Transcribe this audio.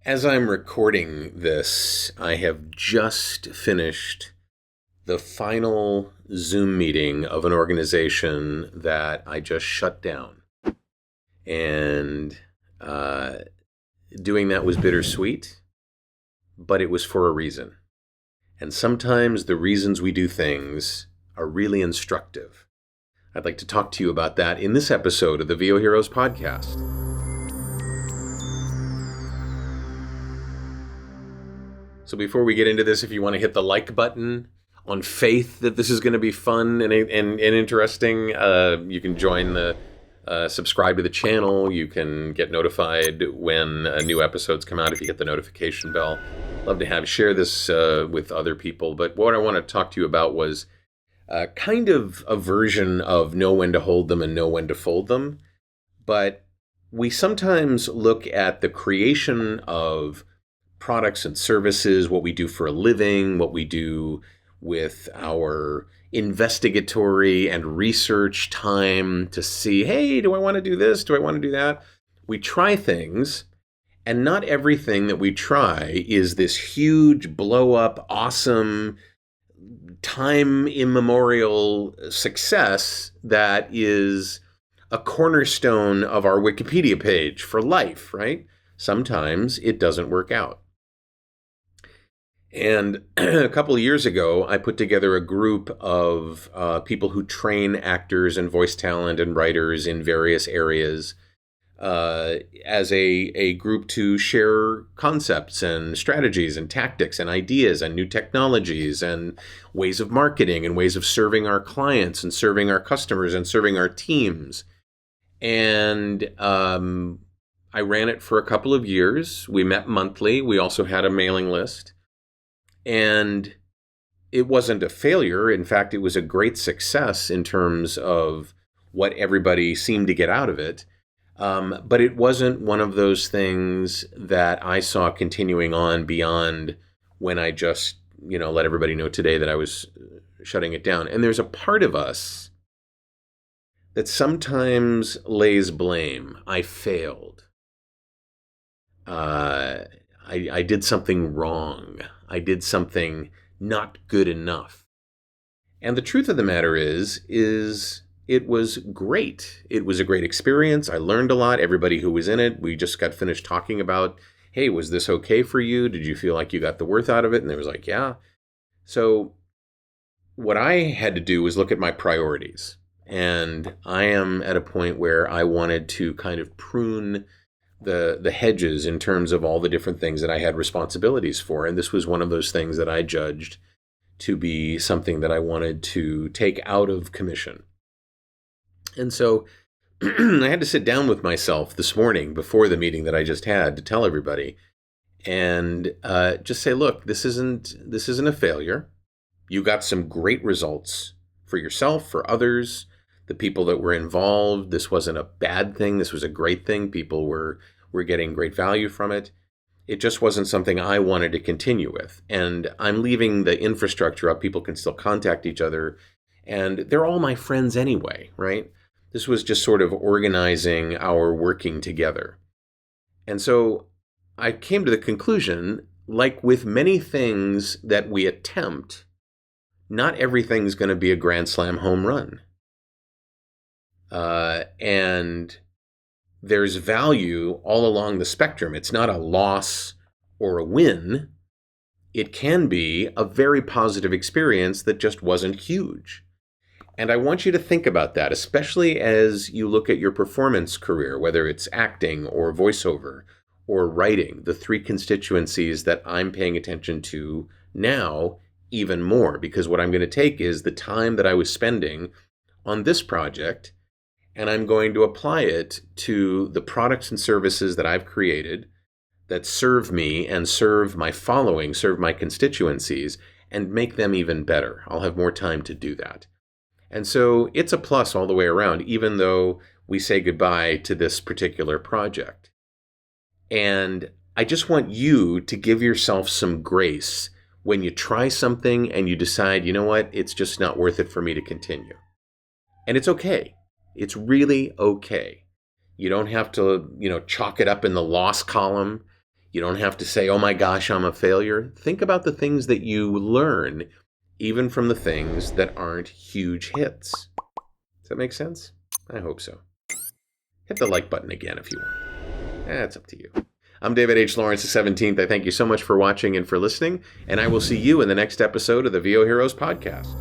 As I'm recording this, I have just finished the final Zoom meeting of an organization that I just shut down. And uh, doing that was bittersweet, but it was for a reason. And sometimes the reasons we do things are really instructive. I'd like to talk to you about that in this episode of the VO Heroes podcast. So before we get into this, if you want to hit the like button on faith that this is going to be fun and interesting, you can join the subscribe to the channel. You can get notified when new episodes come out if you hit the notification bell. Love to share this with other people. But what I want to talk to you about was kind of a version of know when to hold them and know when to fold them. But we sometimes look at the creation of products and services, what we do for a living, what we do with our investigatory and research time to see, hey, do I want to do this? Do I want to do that? We try things, and not everything that we try is this huge, blow up, awesome, time immemorial success that is a cornerstone of our Wikipedia page for life, right? Sometimes it doesn't work out. And a couple of years ago, I put together a group of people who train actors and voice talent and writers in various areas as a group to share concepts and strategies and tactics and ideas and new technologies and ways of marketing and ways of serving our clients and serving our customers and serving our teams. And I ran it for a couple of years. We met monthly. We also had a mailing list. And it wasn't a failure. In fact, it was a great success in terms of what everybody seemed to get out of it. But it wasn't one of those things that I saw continuing on beyond when I just, let everybody know today that I was shutting it down. And there's a part of us that sometimes lays blame. I failed. I did something wrong. I did something not good enough. And the truth of the matter is it was great. It was a great experience. I learned a lot. Everybody who was in it, we just got finished talking about, hey, was this okay for you? Did you feel like you got the worth out of it? And they was like, yeah. So what I had to do was look at my priorities. And I am at a point where I wanted to kind of prune the hedges in terms of all the different things that I had responsibilities for. And this was one of those things that I judged to be something that I wanted to take out of commission. And so I had to sit down with myself this morning before the meeting that I just had to tell everybody and just say, look, this isn't a failure. You got some great results for yourself, for others, the people that were involved. This wasn't a bad thing. This was a great thing. People were getting great value from it. It just wasn't something I wanted to continue with. And I'm leaving the infrastructure up. People can still contact each other. And they're all my friends anyway, right? This was just sort of organizing our working together. And so I came to the conclusion, like with many things that we attempt, not everything's going to be a grand slam home run. And there's value all along the spectrum. It's not a loss or a win. It can be a very positive experience that just wasn't huge. And I want you to think about that, especially as you look at your performance career, whether it's acting or voiceover or writing, the three constituencies that I'm paying attention to now even more, because what I'm going to take is the time that I was spending on this project, and I'm going to apply it to the products and services that I've created that serve me and serve my following, serve my constituencies, and make them even better. I'll have more time to do that. And so it's a plus all the way around, even though we say goodbye to this particular project. And I just want you to give yourself some grace when you try something and you decide, you know what, it's just not worth it for me to continue. And it's okay. It's really okay. You don't have to, chalk it up in the loss column. You don't have to say, oh my gosh, I'm a failure. Think about the things that you learn, even from the things that aren't huge hits. Does that make sense? I hope so. Hit the like button again if you want. That's up to you. I'm David H. Lawrence, the 17th. I thank you so much for watching and for listening, and I will see you in the next episode of the VO Heroes podcast.